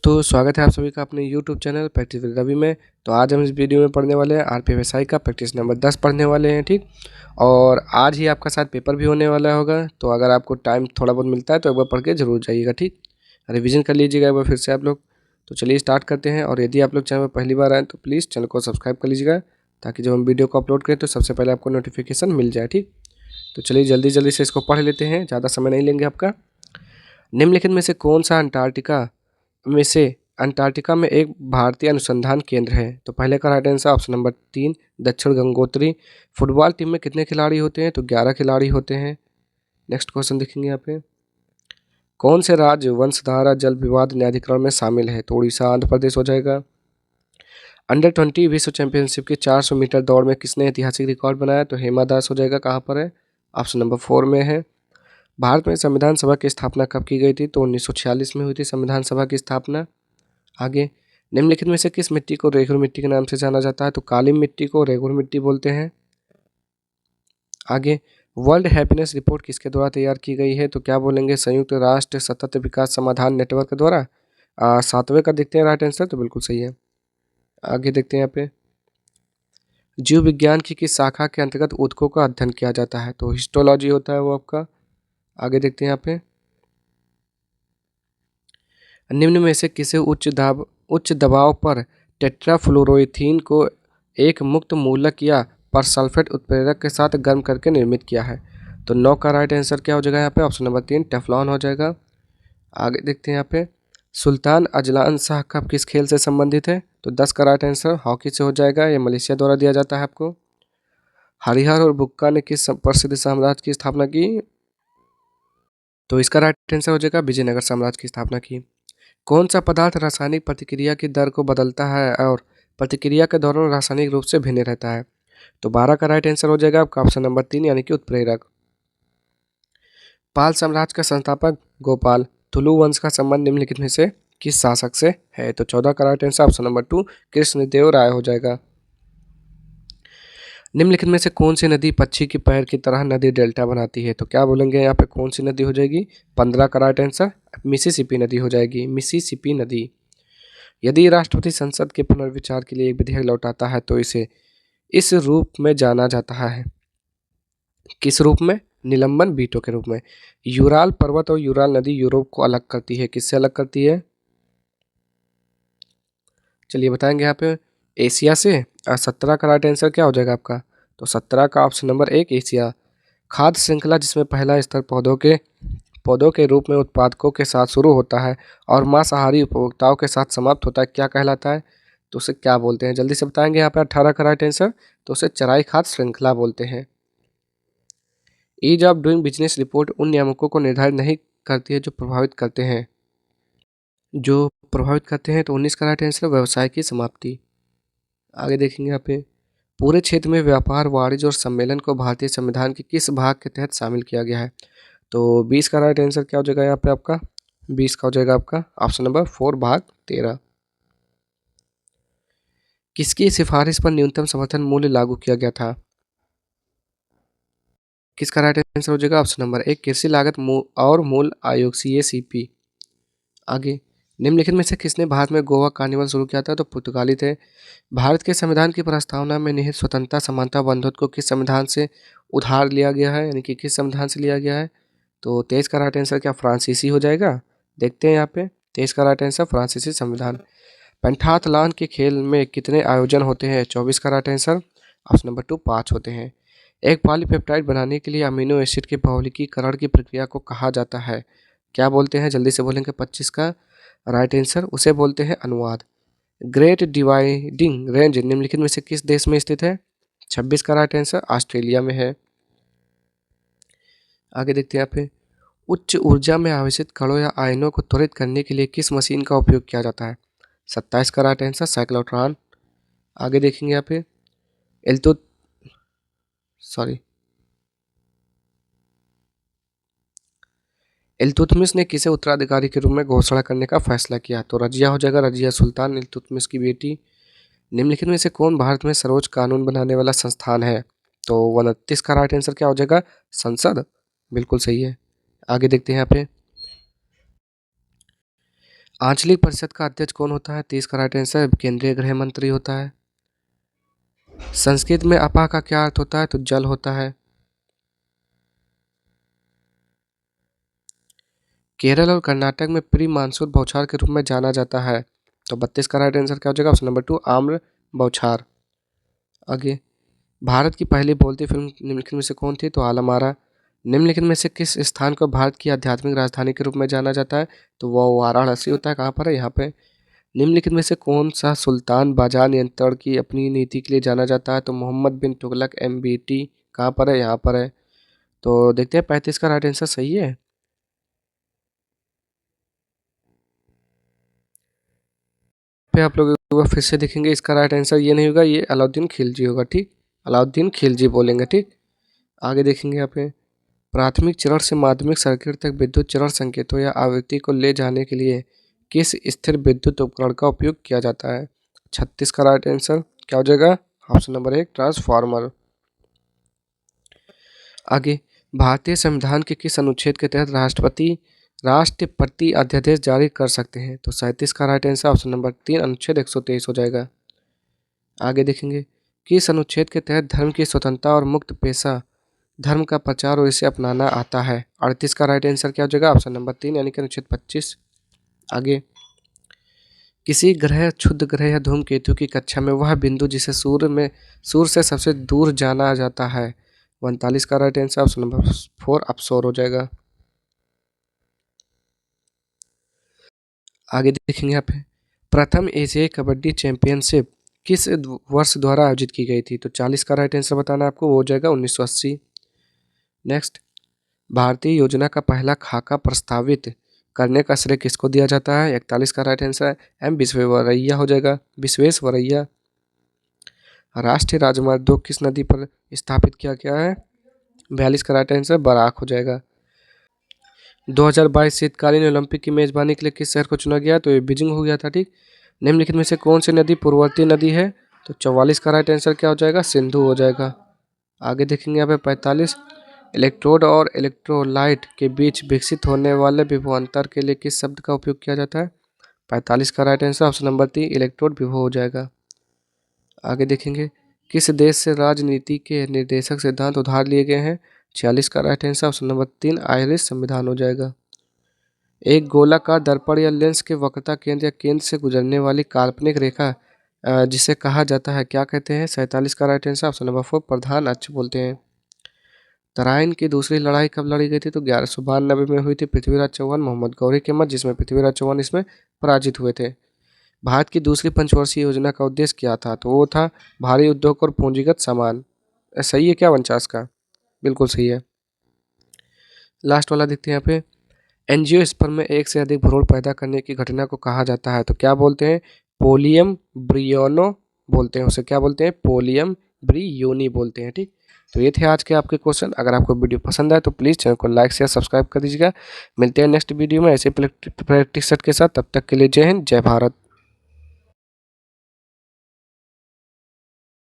दोस्तों स्वागत है आप सभी का अपने YouTube channel practice with Ravi में। तो आज हम इस वीडियो में पढ़ने वाले हैं आरपीएफएसआई का प्रैक्टिस नंबर 10 पढ़ने वाले हैं। ठीक, और आज ही आपका साथ पेपर भी होने वाला होगा, तो अगर आपको टाइम थोड़ा बहुत मिलता है तो एक बार पढ़ के जरूर जाइएगा। ठीक, रिविजन कर लीजिएगा एक बार फिर से आप लोग। तो चलिए स्टार्ट करते हैं। और यदि आप लोग चैनल पर पहली बार आए तो प्लीज़ चैनल को सब्सक्राइब कर लीजिएगा, ताकि जब हम वीडियो को अपलोड करें तो सबसे पहले आपको नोटिफिकेशन मिल जाए। ठीक, तो चलिए जल्दी जल्दी से इसको पढ़ लेते हैं, ज़्यादा समय नहीं लेंगे आपका। निम्नलिखित में से कौन सा अंटार्कटिका में एक भारतीय अनुसंधान केंद्र है? तो पहले का राइट आंसर ऑप्शन नंबर 3 दक्षिण गंगोत्री। फुटबॉल टीम में कितने खिलाड़ी होते हैं? तो 11 खिलाड़ी होते हैं। नेक्स्ट क्वेश्चन देखेंगे यहाँ पे, कौन से राज्य वंशधारा जल विवाद न्यायाधिकरण में शामिल है? तो उड़ीसा आंध्र प्रदेश हो जाएगा। अंडर 20 विश्व चैंपियनशिप की 400 मीटर दौड़ में किसने ऐतिहासिक रिकॉर्ड बनाया? तो हेमा दास हो जाएगा। कहाँ पर है? ऑप्शन नंबर 4 में है। भारत में संविधान सभा की स्थापना कब की गई थी? तो 1946 में हुई थी संविधान सभा की स्थापना। आगे, निम्नलिखित में से किस मिट्टी को रेगुर मिट्टी के नाम से जाना जाता है? तो काली मिट्टी को रेगुर मिट्टी बोलते हैं। आगे, वर्ल्ड हैप्पीनेस रिपोर्ट किसके द्वारा तैयार की गई है? तो क्या बोलेंगे? संयुक्त राष्ट्र सतत विकास समाधान नेटवर्क के द्वारा। 7वें का देखते हैं राइट आंसर, तो बिल्कुल सही है। आगे देखते हैं यहाँ पे, जीव विज्ञान की किस शाखा के अंतर्गत ऊतकों का अध्ययन किया जाता है? तो हिस्टोलॉजी होता है वो आपका। आगे देखते हैं यहाँ पे, निम्न में से किसे उच्च दबाव पर टेट्राफ्लोरोइथीन को एक मुक्त मूलक या परसल्फेट उत्प्रेरक के साथ गर्म करके निर्मित किया है? तो 9 का राइट आंसर क्या हो जाएगा यहाँ पे? ऑप्शन नंबर 3 टेफ्लॉन हो जाएगा। आगे देखते हैं यहाँ पे, सुल्तान अजलान शाह कप किस खेल से संबंधित है? तो 10 का राइट आंसर हॉकी से हो जाएगा। ये मलेशिया द्वारा दिया जाता है आपको। हरिहर और बुक्का ने किस प्रसिद्ध साम्राज्य की स्थापना की? तो इसका राइट आंसर हो जाएगा विजयनगर साम्राज्य की स्थापना की। कौन सा पदार्थ रासायनिक प्रतिक्रिया की दर को बदलता है और प्रतिक्रिया के दौरान रासायनिक रूप से भिन्न रहता है? तो 12 का राइट आंसर हो जाएगा आपका ऑप्शन नंबर 3 यानी कि उत्प्रेरक। पाल साम्राज्य का संस्थापक गोपाल, तुलु वंश का संबंध निम्नलिखित में से किस शासक से है? तो 14 का right answer option number 2 Krishnadev Raya हो जाएगा। निम्नलिखित में से कौन सी नदी पक्षी की पैर की तरह नदी डेल्टा बनाती है? तो क्या बोलेंगे यहाँ पे? कौन सी नदी हो जाएगी? 15 का राइट आंसर मिसिसिपी नदी हो जाएगी। मिसिसिपी नदी। यदि राष्ट्रपति संसद के पुनर्विचार के लिए एक विधेयक लौटाता है तो इसे इस रूप में जाना जाता है। किस रूप में? निलंबन वीटो के रूप में। यूराल पर्वत और यूराल नदी यूरोप को अलग करती है। किससे अलग करती है? चलिए बताएंगे यहाँ पे, एशिया से। 17 का राइट आंसर क्या हो जाएगा आपका? तो 17 का ऑप्शन नंबर 1 एशिया। खाद्य श्रृंखला जिसमें पहला स्तर पौधों के रूप में उत्पादकों के साथ शुरू होता है और मांसाहारी उपभोक्ताओं के साथ समाप्त होता है, क्या कहलाता है? तो उसे क्या बोलते हैं? जल्दी से बताएंगे यहाँ पे 18 का राइट आंसर, तो उसे चराई खाद्य श्रृंखला बोलते हैं। Ease of doing business report उन नियामकों को निर्धारित नहीं करती है जो प्रभावित करते हैं। तो 19 का राइट आंसर व्यवसाय की समाप्ति। आगे देखेंगे यहाँ पे, पूरे क्षेत्र में व्यापार वाणिज्य और सम्मेलन को भारतीय संविधान के किस भाग के तहत शामिल किया गया है? तो 20 का राइट आंसर क्या हो जाएगा यहाँ पे आपका? 20 का हो जाएगा आपका ऑप्शन नंबर 4 भाग 13। किसकी सिफारिश पर न्यूनतम समर्थन मूल्य लागू किया गया था? किसका राइट आंसर हो जाएगा? ऑप्शन नंबर 1 कृषि लागत और मूल आयोग CACP। आगे, निम्नलिखित में से किसने भारत में गोवा कार्निवल शुरू किया था? तो पुर्तगाली थे। भारत के संविधान की प्रस्तावना में निहित स्वतंत्रता समानता बंधुत्व को किस संविधान से उधार लिया गया है, यानी कि किस संविधान से लिया गया है? तो 23 का राइट आंसर क्या फ्रांसीसी हो जाएगा? देखते हैं यहाँ पे, 23 का राइट आंसर फ्रांसीसी संविधान। पेंटाथलॉन के खेल में कितने आयोजन होते हैं? 24 का राइट आंसर ऑप्शन नंबर 2 5 होते हैं। एक पॉलीपेप्टाइड बनाने के लिए अमीनो एसिड के बहुलकीकरण की प्रक्रिया को कहा जाता है, क्या बोलते हैं? जल्दी से बोलेंगे। 25 का राइट आंसर, उसे बोलते हैं अनुवाद। ग्रेट डिवाइडिंग रेंज निम्नलिखित में से किस देश में स्थित है? 26 का राइट आंसर ऑस्ट्रेलिया में है। आगे देखते हैं यहाँ पे, उच्च ऊर्जा में आवेशित कणों या आयनों को त्वरित करने के लिए किस मशीन का उपयोग किया जाता है? 27 का राइट आंसर साइक्लोट्रॉन। आगे देखेंगे यहाँ पे, इल्तुत सॉरी इल्तुतमिश ने किसे उत्तराधिकारी के रूप में घोषणा करने का फैसला किया? तो रजिया हो जाएगा, रजिया सुल्तान इल्तुतमिश की बेटी। निम्नलिखित में से कौन भारत में सर्वोच्च कानून बनाने वाला संस्थान है? तो 29 का राइट आंसर क्या हो जाएगा? संसद। बिल्कुल सही है। आगे देखते हैं यहाँ पे, आंचलिक परिषद का अध्यक्ष कौन होता है? 30 का राइट आंसर केंद्रीय गृह मंत्री होता है। संस्कृत में अपा का क्या अर्थ होता है? तो जल होता है। केरल और कर्नाटक में प्री मानसून बौछार के रूप में जाना जाता है। तो 32 का राइट आंसर क्या हो जाएगा? ऑप्शन नंबर 2 आम्र बौछार। आगे, भारत की पहली बोलती फिल्म निम्नलिखित में से कौन थी? तो आलमारा। निम्नलिखित में से किस स्थान को भारत की आध्यात्मिक राजधानी के रूप में जाना जाता है? तो वो वाराणसी होता है। कहाँ पर है? यहाँ पे। निम्नलिखित में से कौन सा सुल्तान बाजार नियंत्रण की अपनी नीति के लिए जाना जाता है? तो मोहम्मद बिन तुगलक MBT। कहाँ पर है? यहाँ पर है। तो देखते हैं 35 का राइट आंसर सही है। पे आप लोग एक बार फिर से देखेंगे, इसका राइट आंसर ये नहीं होगा, ये अलाउद्दीन खिलजी होगा। ठीक, अलाउद्दीन खिलजी बोलेंगे। ठीक, आगे देखेंगे यहाँ पे, प्राथमिक चरण से माध्यमिक सर्किट तक विद्युत चरण संकेतों या आवृत्ति को ले जाने के लिए किस स्थिर विद्युत उपकरण का उपयोग किया जाता है? 36 का राइट आंसर क्या हो जाएगा? Option number 1 transformer. आगे, भारतीय संविधान के किस अनुच्छेद के तहत राष्ट्रपति राष्ट्रपति अध्यादेश जारी कर सकते हैं? तो 37 का राइट आंसर ऑप्शन नंबर 3 अनुच्छेद 123 हो जाएगा। आगे देखेंगे, किस अनुच्छेद के तहत धर्म की स्वतंत्रता और मुक्त पेशा धर्म का प्रचार और इसे अपनाना आता है? 38 का राइट आंसर क्या हो जाएगा? ऑप्शन नंबर 3 यानी कि अनुच्छेद 25। आगे, किसी ग्रह, क्षुद्र ग्रह या धूमकेतु की कक्षा में वह बिंदु जिसे सूर्य से सबसे दूर जाना जाता है? 39 का राइट आंसर ऑप्शन नंबर 4 अपसौर हो जाएगा। आगे देखेंगे यहाँ पे, प्रथम एशियाई कबड्डी चैंपियनशिप किस वर्ष द्वारा आयोजित की गई थी? तो 40 का राइट आंसर बताना है आपको, वो हो जाएगा 1980। नेक्स्ट, भारतीय योजना का पहला खाका प्रस्तावित करने का श्रेय किसको दिया जाता है? 41 का राइट आंसर M विश्वेश्वरैया हो जाएगा, विश्वेश्वरैया। राष्ट्रीय राजमार्ग 2 किस नदी पर स्थापित किया गया है? 42 का राइट आंसर बराक हो जाएगा। 2022 शीतकालीन ओलंपिक की मेजबानी के लिए किस शहर को चुना गया? तो ये बीजिंग हो गया था। ठीक, निम्नलिखित में से कौन सी नदी पूर्ववर्ती नदी है? तो 44 का राइट आंसर क्या हो जाएगा? सिंधु हो जाएगा। आगे देखेंगे यहाँ पे 45, इलेक्ट्रोड और इलेक्ट्रोलाइट के बीच विकसित होने वाले विभवांतर के लिए किस शब्द का उपयोग किया जाता है? 45 का right answer option number 3 electrode विभव हो जाएगा। आगे देखेंगे, किस देश से राजनीति के निर्देशक सिद्धांत उधार लिए गए हैं? 46 का right answer option number 3 Irish संविधान हो जाएगा। एक गोलाकार दर्पण या लेंस के वक्रता केंद्र या केंद्र से गुजरने वाली काल्पनिक रेखा जिसे कहा जाता है, क्या कहते हैं? 47 का राइट आंसर ऑप्शन नंबर 4 प्रधान अक्ष बोलते हैं। तराइन की दूसरी लड़ाई कब लड़ी गई थी? तो 1192 में हुई थी। पृथ्वीराज चौहान मोहम्मद गौरी के मत, जिसमें पृथ्वीराज चौहान इसमें पराजित हुए थे। भारत की दूसरी पंचवर्षीय योजना का उद्देश्य क्या था? तो वो था भारी उद्योग और पूंजीगत सामान। सही है क्या 49 का? बिल्कुल सही है। लास्ट वाला देखते हैं यहाँ पे, एंजियोस्पर्म में एक से अधिक भ्रूण पैदा करने की घटना को कहा जाता है, तो क्या बोलते हैं? पोलियम ब्रियोनो बोलते हैं उसे। क्या बोलते हैं? पोलियम ब्रियोनी बोलते हैं। ठीक, तो ये थे आज के आपके क्वेश्चन। अगर आपको वीडियो पसंद आए तो प्लीज़ चैनल को लाइक शेयर सब्सक्राइब कर दीजिएगा। मिलते हैं नेक्स्ट वीडियो में ऐसे प्रैक्टिस सेट के साथ। तब तक के लिए जय हिंद, जय भारत।